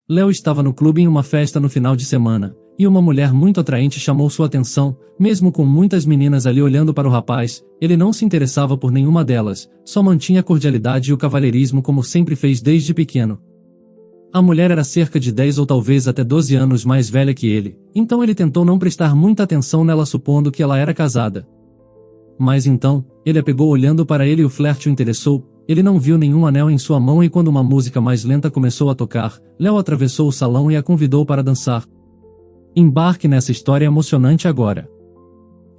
Léo estava no clube em uma festa no final de semana, e uma mulher muito atraente chamou sua atenção. Mesmo com muitas meninas ali olhando para o rapaz, ele não se interessava por nenhuma delas, só mantinha a cordialidade e o cavalheirismo como sempre fez desde pequeno. A mulher era cerca de 10 ou talvez até 12 anos mais velha que ele, então ele tentou não prestar muita atenção nela supondo que ela era casada. Mas então, ele a pegou olhando para ele e o flerte o interessou. Ele não viu nenhum anel em sua mão e quando uma música mais lenta começou a tocar, Léo atravessou o salão e a convidou para dançar. Embarque nessa história emocionante agora.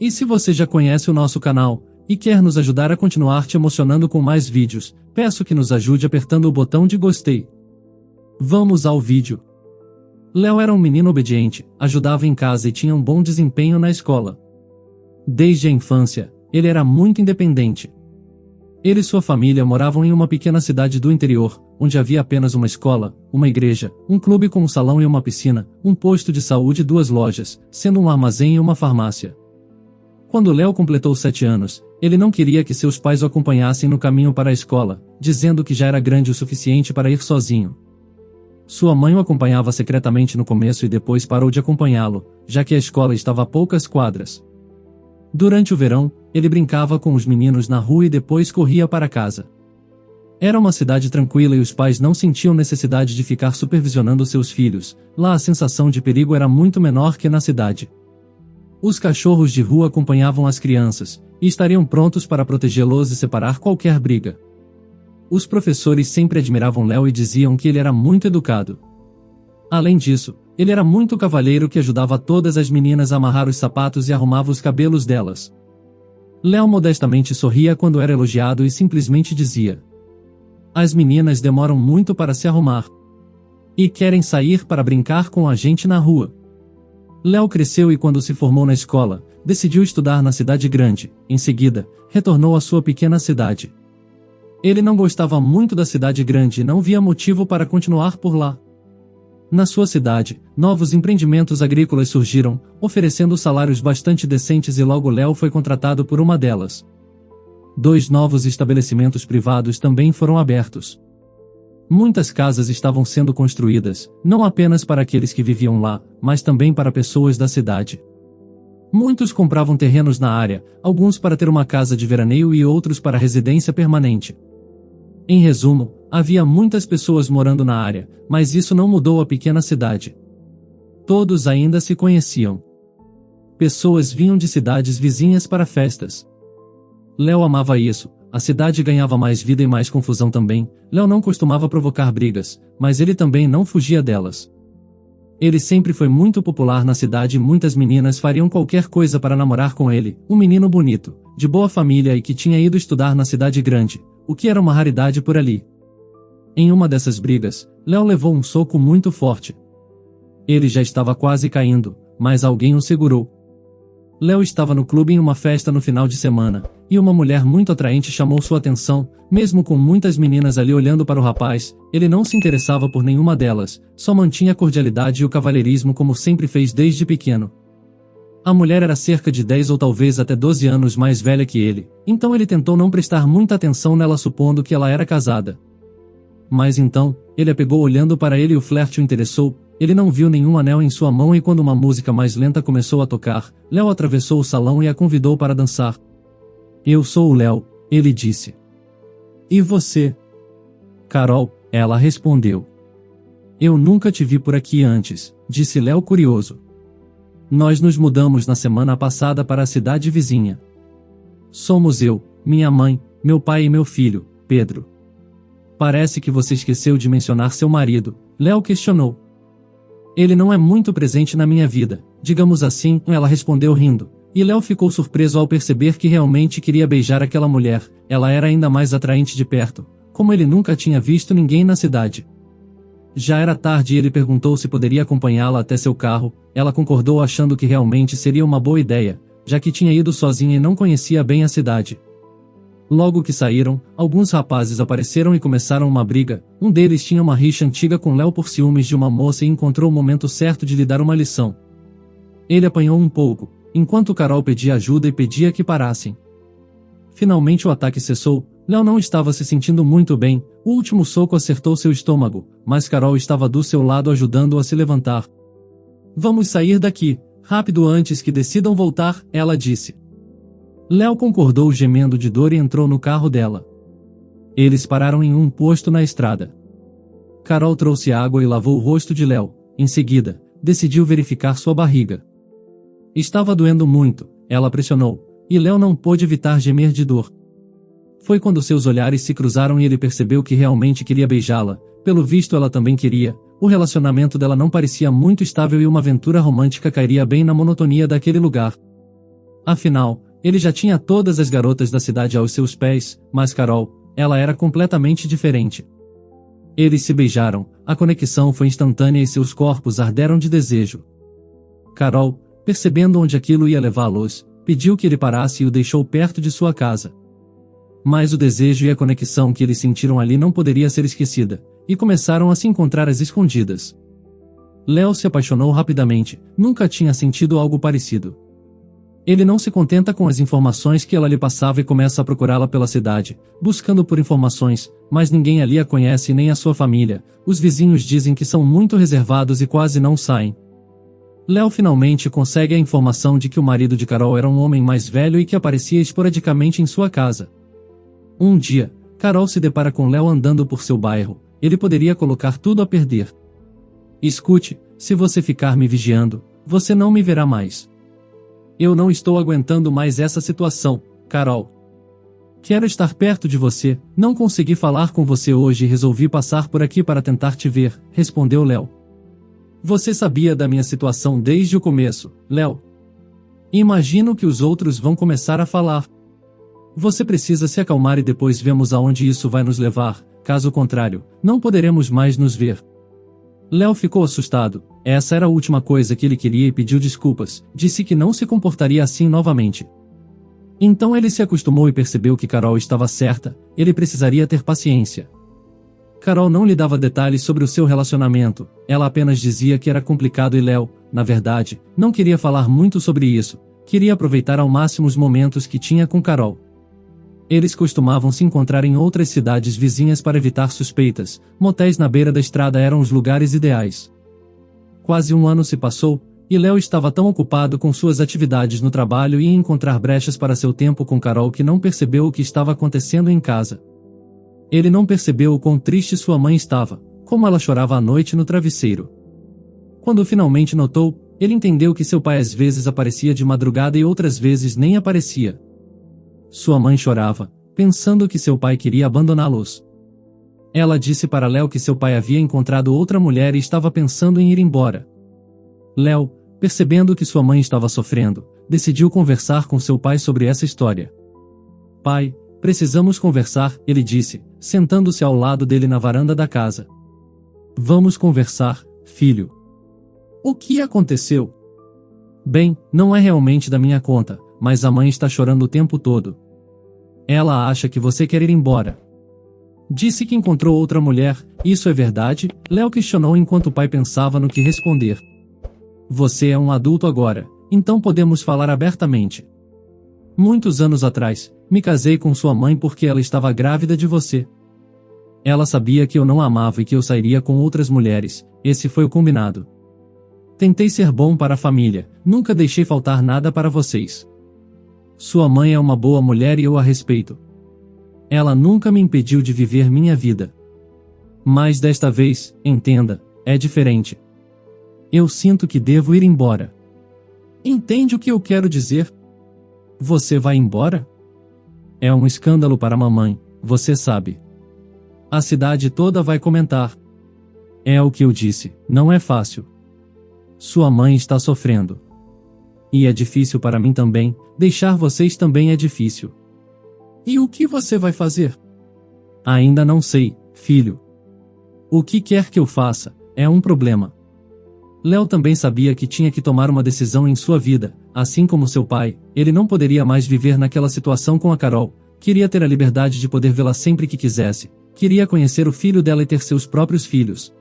E se você já conhece o nosso canal, e quer nos ajudar a continuar te emocionando com mais vídeos, peço que nos ajude apertando o botão de gostei. Vamos ao vídeo. Léo era um menino obediente, ajudava em casa e tinha um bom desempenho na escola. Desde a infância, ele era muito independente. Ele e sua família moravam em uma pequena cidade do interior, onde havia apenas uma escola, uma igreja, um clube com um salão e uma piscina, um posto de saúde e 2 lojas, sendo um armazém e uma farmácia. Quando Léo completou 7 anos, ele não queria que seus pais o acompanhassem no caminho para a escola, dizendo que já era grande o suficiente para ir sozinho. Sua mãe o acompanhava secretamente no começo e depois parou de acompanhá-lo, já que a escola estava a poucas quadras. Durante o verão, ele brincava com os meninos na rua e depois corria para casa. Era uma cidade tranquila e os pais não sentiam necessidade de ficar supervisionando seus filhos. Lá a sensação de perigo era muito menor que na cidade. Os cachorros de rua acompanhavam as crianças, e estariam prontos para protegê-los e separar qualquer briga. Os professores sempre admiravam Léo e diziam que ele era muito educado. Além disso, ele era muito cavalheiro que ajudava todas as meninas a amarrar os sapatos e arrumava os cabelos delas. Léo modestamente sorria quando era elogiado e simplesmente dizia: "As meninas demoram muito para se arrumar. E querem sair para brincar com a gente na rua." Léo cresceu e quando se formou na escola, decidiu estudar na cidade grande. Em seguida, retornou à sua pequena cidade. Ele não gostava muito da cidade grande e não via motivo para continuar por lá. Na sua cidade, novos empreendimentos agrícolas surgiram, oferecendo salários bastante decentes e logo Léo foi contratado por uma delas. 2 novos estabelecimentos privados também foram abertos. Muitas casas estavam sendo construídas, não apenas para aqueles que viviam lá, mas também para pessoas da cidade. Muitos compravam terrenos na área, alguns para ter uma casa de veraneio e outros para residência permanente. Em resumo, havia muitas pessoas morando na área, mas isso não mudou a pequena cidade. Todos ainda se conheciam. Pessoas vinham de cidades vizinhas para festas. Léo amava isso, a cidade ganhava mais vida e mais confusão também. Léo não costumava provocar brigas, mas ele também não fugia delas. Ele sempre foi muito popular na cidade e muitas meninas fariam qualquer coisa para namorar com ele, um menino bonito, de boa família e que tinha ido estudar na cidade grande, o que era uma raridade por ali. Em uma dessas brigas, Léo levou um soco muito forte. Ele já estava quase caindo, mas alguém o segurou. Léo estava no clube em uma festa no final de semana, e uma mulher muito atraente chamou sua atenção. Mesmo com muitas meninas ali olhando para o rapaz, ele não se interessava por nenhuma delas, só mantinha a cordialidade e o cavalheirismo como sempre fez desde pequeno. A mulher era cerca de 10 ou talvez até 12 anos mais velha que ele, então ele tentou não prestar muita atenção nela supondo que ela era casada. Mas então, ele a pegou olhando para ele e o flerte o interessou. Ele não viu nenhum anel em sua mão e quando uma música mais lenta começou a tocar, Léo atravessou o salão e a convidou para dançar. "Eu sou o Léo", ele disse. "E você?" "Carol", ela respondeu. "Eu nunca te vi por aqui antes", disse Léo curioso. "Nós nos mudamos na semana passada para a cidade vizinha. Somos eu, minha mãe, meu pai e meu filho, Pedro." "Parece que você esqueceu de mencionar seu marido", Léo questionou. "Ele não é muito presente na minha vida, digamos assim", ela respondeu rindo. E Léo ficou surpreso ao perceber que realmente queria beijar aquela mulher. Ela era ainda mais atraente de perto, como ele nunca tinha visto ninguém na cidade. Já era tarde e ele perguntou se poderia acompanhá-la até seu carro. Ela concordou achando que realmente seria uma boa ideia, já que tinha ido sozinha e não conhecia bem a cidade. Logo que saíram, alguns rapazes apareceram e começaram uma briga. Um deles tinha uma rixa antiga com Léo por ciúmes de uma moça e encontrou o momento certo de lhe dar uma lição. Ele apanhou um pouco, enquanto Carol pedia ajuda e pedia que parassem. Finalmente o ataque cessou, Léo não estava se sentindo muito bem, o último soco acertou seu estômago, mas Carol estava do seu lado ajudando-o a se levantar. Vamos sair daqui, rápido antes que decidam voltar, ela disse. Léo concordou gemendo de dor e entrou no carro dela. Eles pararam em um posto na estrada. Carol trouxe água e lavou o rosto de Léo. Em seguida, decidiu verificar sua barriga. Estava doendo muito, ela pressionou, e Léo não pôde evitar gemer de dor. Foi quando seus olhares se cruzaram e ele percebeu que realmente queria beijá-la, pelo visto ela também queria, o relacionamento dela não parecia muito estável e uma aventura romântica cairia bem na monotonia daquele lugar. Afinal, ele já tinha todas as garotas da cidade aos seus pés, mas Carol, ela era completamente diferente. Eles se beijaram, a conexão foi instantânea e seus corpos arderam de desejo. Carol, percebendo onde aquilo ia levá-los, pediu que ele parasse e o deixou perto de sua casa. Mas o desejo e a conexão que eles sentiram ali não poderia ser esquecida, e começaram a se encontrar às escondidas. Léo se apaixonou rapidamente, nunca tinha sentido algo parecido. Ele não se contenta com as informações que ela lhe passava e começa a procurá-la pela cidade, buscando por informações, mas ninguém ali a conhece nem a sua família, os vizinhos dizem que são muito reservados e quase não saem. Léo finalmente consegue a informação de que o marido de Carol era um homem mais velho e que aparecia esporadicamente em sua casa. Um dia, Carol se depara com Léo andando por seu bairro, ele poderia colocar tudo a perder. Escute, se você ficar me vigiando, você não me verá mais. Eu não estou aguentando mais essa situação, Carol. Quero estar perto de você, não consegui falar com você hoje e resolvi passar por aqui para tentar te ver, respondeu Léo. Você sabia da minha situação desde o começo, Léo. Imagino que os outros vão começar a falar. Você precisa se acalmar e depois vemos aonde isso vai nos levar, caso contrário, não poderemos mais nos ver. Léo ficou assustado, essa era a última coisa que ele queria e pediu desculpas, disse que não se comportaria assim novamente. Então ele se acostumou e percebeu que Carol estava certa, ele precisaria ter paciência. Carol não lhe dava detalhes sobre o seu relacionamento, ela apenas dizia que era complicado e Léo, na verdade, não queria falar muito sobre isso, queria aproveitar ao máximo os momentos que tinha com Carol. Eles costumavam se encontrar em outras cidades vizinhas para evitar suspeitas, motéis na beira da estrada eram os lugares ideais. Quase um ano se passou, e Léo estava tão ocupado com suas atividades no trabalho e em encontrar brechas para seu tempo com Carol que não percebeu o que estava acontecendo em casa. Ele não percebeu o quão triste sua mãe estava, como ela chorava à noite no travesseiro. Quando finalmente notou, ele entendeu que seu pai às vezes aparecia de madrugada e outras vezes nem aparecia. Sua mãe chorava, pensando que seu pai queria abandoná-los. Ela disse para Léo que seu pai havia encontrado outra mulher e estava pensando em ir embora. Léo, percebendo que sua mãe estava sofrendo, decidiu conversar com seu pai sobre essa história. Pai, precisamos conversar, ele disse, sentando-se ao lado dele na varanda da casa. Vamos conversar, filho. O que aconteceu? Bem, não é realmente da minha conta, mas a mãe está chorando o tempo todo. Ela acha que você quer ir embora. Disse que encontrou outra mulher, isso é verdade? Léo questionou enquanto o pai pensava no que responder. Você é um adulto agora, então podemos falar abertamente. Muitos anos atrás, me casei com sua mãe porque ela estava grávida de você. Ela sabia que eu não a amava e que eu sairia com outras mulheres, esse foi o combinado. Tentei ser bom para a família, nunca deixei faltar nada para vocês. Sua mãe é uma boa mulher e eu a respeito. Ela nunca me impediu de viver minha vida. Mas desta vez, entenda, é diferente. Eu sinto que devo ir embora. Entende o que eu quero dizer? Você vai embora? É um escândalo para a mamãe, você sabe. A cidade toda vai comentar. É o que eu disse, não é fácil. Sua mãe está sofrendo. E é difícil para mim também, deixar vocês também é difícil. E o que você vai fazer? Ainda não sei, filho. O que quer que eu faça, é um problema. Léo também sabia que tinha que tomar uma decisão em sua vida, assim como seu pai, ele não poderia mais viver naquela situação com a Carol, queria ter a liberdade de poder vê-la sempre que quisesse, queria conhecer o filho dela e ter seus próprios filhos.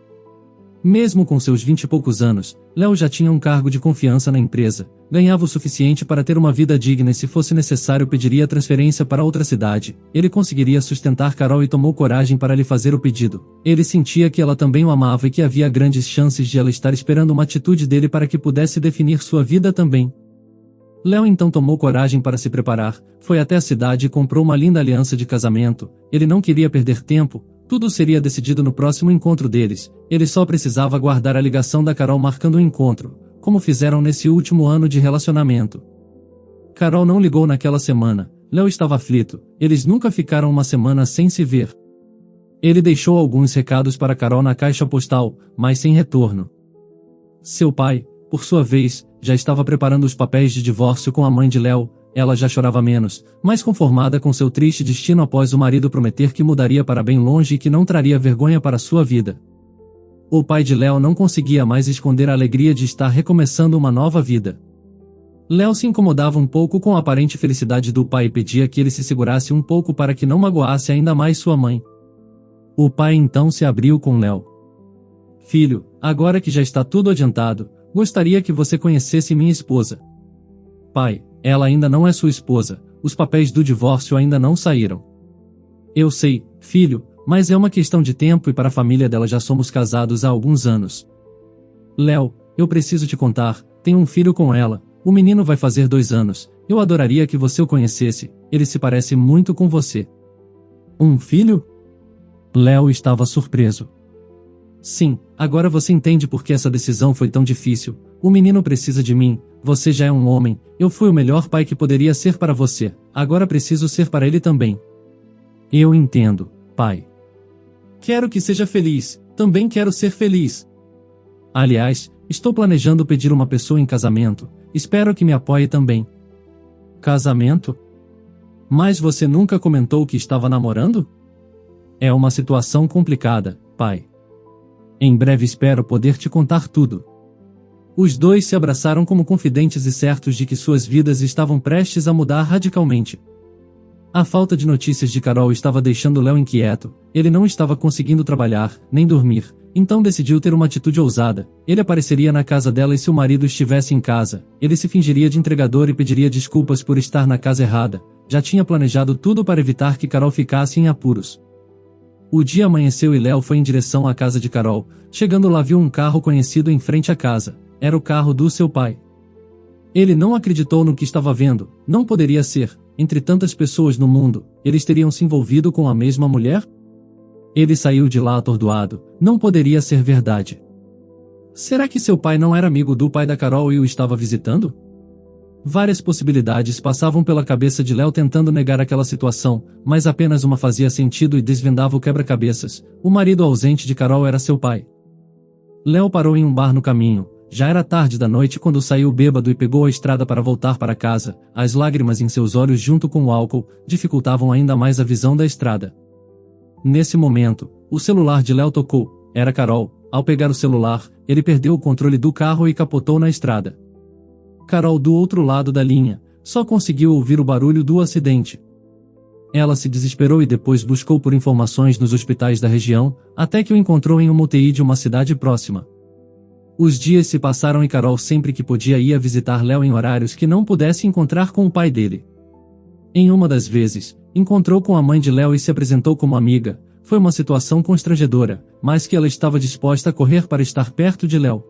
Mesmo com seus 20 e poucos anos, Léo já tinha um cargo de confiança na empresa, ganhava o suficiente para ter uma vida digna e se fosse necessário pediria transferência para outra cidade. Ele conseguiria sustentar Carol e tomou coragem para lhe fazer o pedido. Ele sentia que ela também o amava e que havia grandes chances de ela estar esperando uma atitude dele para que pudesse definir sua vida também. Léo então tomou coragem para se preparar, foi até a cidade e comprou uma linda aliança de casamento. Ele não queria perder tempo. Tudo seria decidido no próximo encontro deles, ele só precisava aguardar a ligação da Carol marcando o encontro, como fizeram nesse último ano de relacionamento. Carol não ligou naquela semana, Léo estava aflito, eles nunca ficaram uma semana sem se ver. Ele deixou alguns recados para Carol na caixa postal, mas sem retorno. Seu pai, por sua vez, já estava preparando os papéis de divórcio com a mãe de Léo. Ela já chorava menos, mais conformada com seu triste destino após o marido prometer que mudaria para bem longe e que não traria vergonha para sua vida. O pai de Léo não conseguia mais esconder a alegria de estar recomeçando uma nova vida. Léo se incomodava um pouco com a aparente felicidade do pai e pedia que ele se segurasse um pouco para que não magoasse ainda mais sua mãe. O pai então se abriu com Léo. Filho, agora que já está tudo adiantado, gostaria que você conhecesse minha esposa. Pai, ela ainda não é sua esposa, os papéis do divórcio ainda não saíram. Eu sei, filho, mas é uma questão de tempo e para a família dela já somos casados há alguns anos. Léo, eu preciso te contar, tenho um filho com ela, o menino vai fazer 2 anos, eu adoraria que você o conhecesse, ele se parece muito com você. Um filho? Léo estava surpreso. Sim, agora você entende por que essa decisão foi tão difícil. O menino precisa de mim, você já é um homem, eu fui o melhor pai que poderia ser para você, agora preciso ser para ele também. Eu entendo, pai. Quero que seja feliz, também quero ser feliz. Aliás, estou planejando pedir uma pessoa em casamento, espero que me apoie também. Casamento? Mas você nunca comentou que estava namorando? É uma situação complicada, pai. Em breve espero poder te contar tudo. Os dois se abraçaram como confidentes e certos de que suas vidas estavam prestes a mudar radicalmente. A falta de notícias de Carol estava deixando Léo inquieto, ele não estava conseguindo trabalhar, nem dormir, então decidiu ter uma atitude ousada. Ele apareceria na casa dela e se o marido estivesse em casa, ele se fingiria de entregador e pediria desculpas por estar na casa errada. Já tinha planejado tudo para evitar que Carol ficasse em apuros. O dia amanheceu e Léo foi em direção à casa de Carol. Chegando lá viu um carro conhecido em frente à casa. Era o carro do seu pai. Ele não acreditou no que estava vendo. Não poderia ser. Entre tantas pessoas no mundo, eles teriam se envolvido com a mesma mulher? Ele saiu de lá atordoado. Não poderia ser verdade. Será que seu pai não era amigo do pai da Carol e o estava visitando? Várias possibilidades passavam pela cabeça de Léo tentando negar aquela situação, mas apenas uma fazia sentido e desvendava o quebra-cabeças. O marido ausente de Carol era seu pai. Léo parou em um bar no caminho. Já era tarde da noite quando saiu bêbado e pegou a estrada para voltar para casa. As lágrimas em seus olhos junto com o álcool dificultavam ainda mais a visão da estrada. Nesse momento, o celular de Léo tocou. Era Carol. Ao pegar o celular, ele perdeu o controle do carro e capotou na estrada. Carol do outro lado da linha, só conseguiu ouvir o barulho do acidente. Ela se desesperou e depois buscou por informações nos hospitais da região, até que o encontrou em uma UTI de uma cidade próxima. Os dias se passaram e Carol sempre que podia ia visitar Léo em horários que não pudesse encontrar com o pai dele. Em uma das vezes, encontrou com a mãe de Léo e se apresentou como amiga. Foi uma situação constrangedora, mas que ela estava disposta a correr para estar perto de Léo.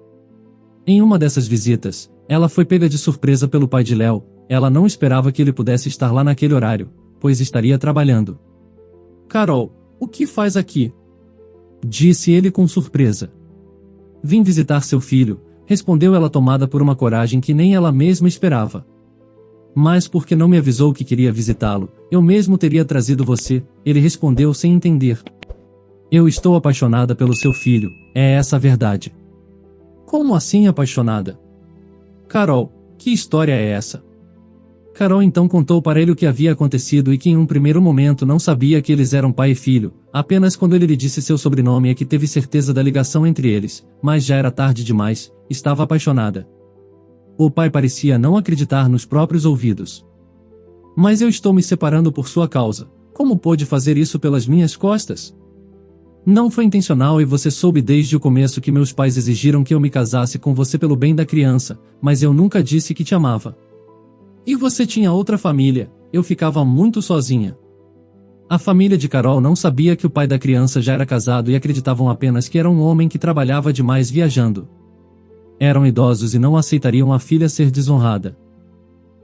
Em uma dessas visitas, ela foi pega de surpresa pelo pai de Léo. Ela não esperava que ele pudesse estar lá naquele horário, pois estaria trabalhando. Carol, o que faz aqui? Disse ele com surpresa. Vim visitar seu filho, respondeu ela tomada por uma coragem que nem ela mesma esperava. Mas por que não me avisou que queria visitá-lo? Eu mesmo teria trazido você, ele respondeu sem entender. Eu estou apaixonada pelo seu filho, é essa a verdade. Como assim apaixonada? Carol, que história é essa? Carol então contou para ele o que havia acontecido e que em um primeiro momento não sabia que eles eram pai e filho, apenas quando ele lhe disse seu sobrenome é que teve certeza da ligação entre eles, mas já era tarde demais, estava apaixonada. O pai parecia não acreditar nos próprios ouvidos. Mas eu estou me separando por sua causa, como pôde fazer isso pelas minhas costas? Não foi intencional e você soube desde o começo que meus pais exigiram que eu me casasse com você pelo bem da criança, mas eu nunca disse que te amava. E você tinha outra família, eu ficava muito sozinha. A família de Carol não sabia que o pai da criança já era casado e acreditavam apenas que era um homem que trabalhava demais viajando. Eram idosos e não aceitariam a filha ser desonrada.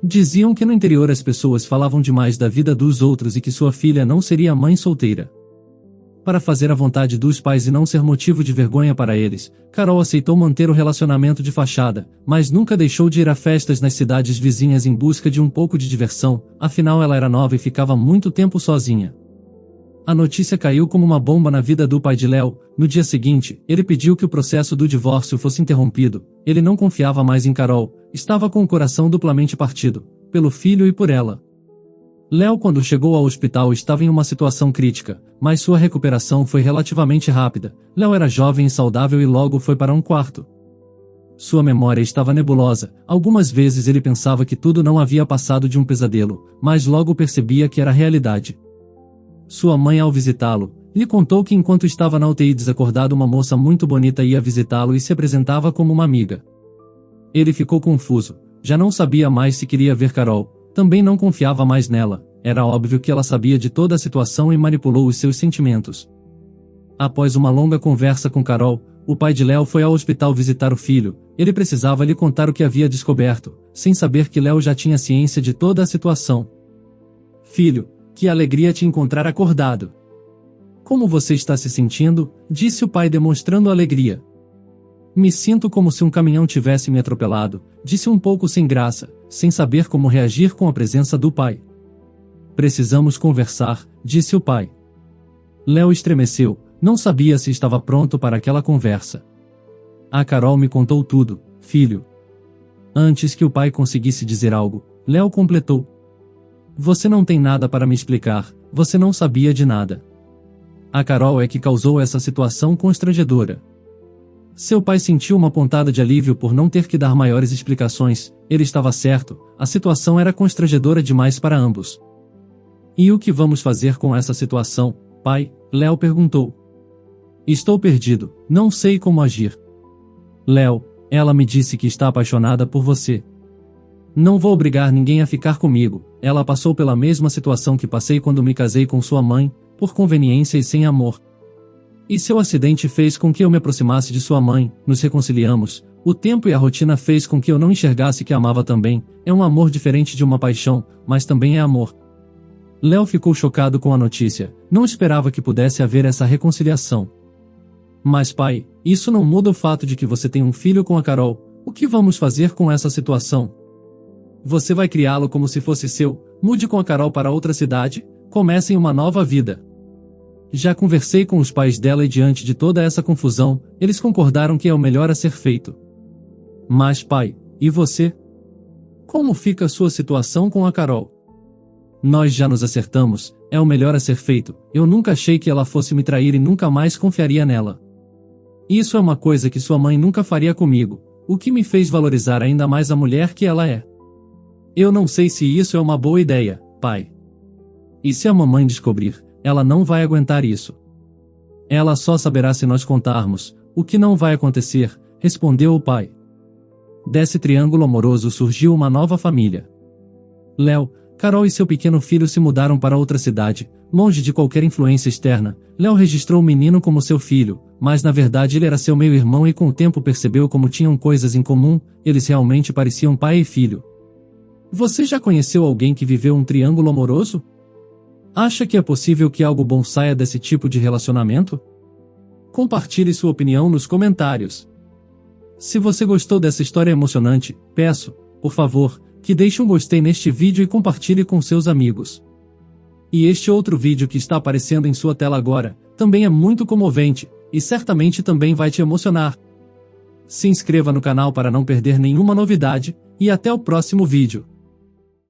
Diziam que no interior as pessoas falavam demais da vida dos outros e que sua filha não seria mãe solteira. Para fazer a vontade dos pais e não ser motivo de vergonha para eles, Carol aceitou manter o relacionamento de fachada, mas nunca deixou de ir a festas nas cidades vizinhas em busca de um pouco de diversão, afinal ela era nova e ficava muito tempo sozinha. A notícia caiu como uma bomba na vida do pai de Léo. No dia seguinte, ele pediu que o processo do divórcio fosse interrompido. Ele não confiava mais em Carol, estava com o coração duplamente partido, pelo filho e por ela. Léo, quando chegou ao hospital, estava em uma situação crítica, mas sua recuperação foi relativamente rápida. Léo era jovem e saudável e logo foi para um quarto. Sua memória estava nebulosa, algumas vezes ele pensava que tudo não havia passado de um pesadelo, mas logo percebia que era realidade. Sua mãe, ao visitá-lo, lhe contou que enquanto estava na UTI desacordado, uma moça muito bonita ia visitá-lo e se apresentava como uma amiga. Ele ficou confuso, já não sabia mais se queria ver Carol. Também não confiava mais nela, era óbvio que ela sabia de toda a situação e manipulou os seus sentimentos. Após uma longa conversa com Carol, o pai de Léo foi ao hospital visitar o filho. Ele precisava lhe contar o que havia descoberto, sem saber que Léo já tinha ciência de toda a situação. "Filho, que alegria te encontrar acordado. Como você está se sentindo?", disse o pai demonstrando alegria. "Me sinto como se um caminhão tivesse me atropelado", disse um pouco sem graça, sem saber como reagir com a presença do pai. "Precisamos conversar", disse o pai. Léo estremeceu, não sabia se estava pronto para aquela conversa. "A Carol me contou tudo, filho." Antes que o pai conseguisse dizer algo, Léo completou: "Você não tem nada para me explicar, você não sabia de nada. A Carol é que causou essa situação constrangedora." Seu pai sentiu uma pontada de alívio por não ter que dar maiores explicações. Ele estava certo, a situação era constrangedora demais para ambos. "E o que vamos fazer com essa situação, pai?", Léo perguntou. "Estou perdido, não sei como agir." "Léo, ela me disse que está apaixonada por você. Não vou obrigar ninguém a ficar comigo, ela passou pela mesma situação que passei quando me casei com sua mãe, por conveniência e sem amor. E seu acidente fez com que eu me aproximasse de sua mãe, nos reconciliamos. O tempo e a rotina fez com que eu não enxergasse que amava também. É um amor diferente de uma paixão, mas também é amor." Léo ficou chocado com a notícia, não esperava que pudesse haver essa reconciliação. "Mas pai, isso não muda o fato de que você tem um filho com a Carol. O que vamos fazer com essa situação? Você vai criá-lo como se fosse seu, mude com a Carol para outra cidade, comecem uma nova vida." Já conversei com os pais dela e diante de toda essa confusão, eles concordaram que é o melhor a ser feito. "Mas pai, e você? Como fica a sua situação com a Carol?" "Nós já nos acertamos, é o melhor a ser feito, eu nunca achei que ela fosse me trair e nunca mais confiaria nela. Isso é uma coisa que sua mãe nunca faria comigo, o que me fez valorizar ainda mais a mulher que ela é. Eu não sei se isso é uma boa ideia, pai. E se a mamãe descobrir, ela não vai aguentar isso. Ela só saberá se nós contarmos, o que não vai acontecer", respondeu o pai. Desse triângulo amoroso surgiu uma nova família. Léo, Carol e seu pequeno filho se mudaram para outra cidade, longe de qualquer influência externa. Léo registrou o menino como seu filho, mas na verdade ele era seu meio-irmão e com o tempo percebeu como tinham coisas em comum, eles realmente pareciam pai e filho. Você já conheceu alguém que viveu um triângulo amoroso? Acha que é possível que algo bom saia desse tipo de relacionamento? Compartilhe sua opinião nos comentários. Se você gostou dessa história emocionante, peço, por favor, que deixe um gostei neste vídeo e compartilhe com seus amigos. E este outro vídeo que está aparecendo em sua tela agora, também é muito comovente, e certamente também vai te emocionar. Se inscreva no canal para não perder nenhuma novidade, e até o próximo vídeo.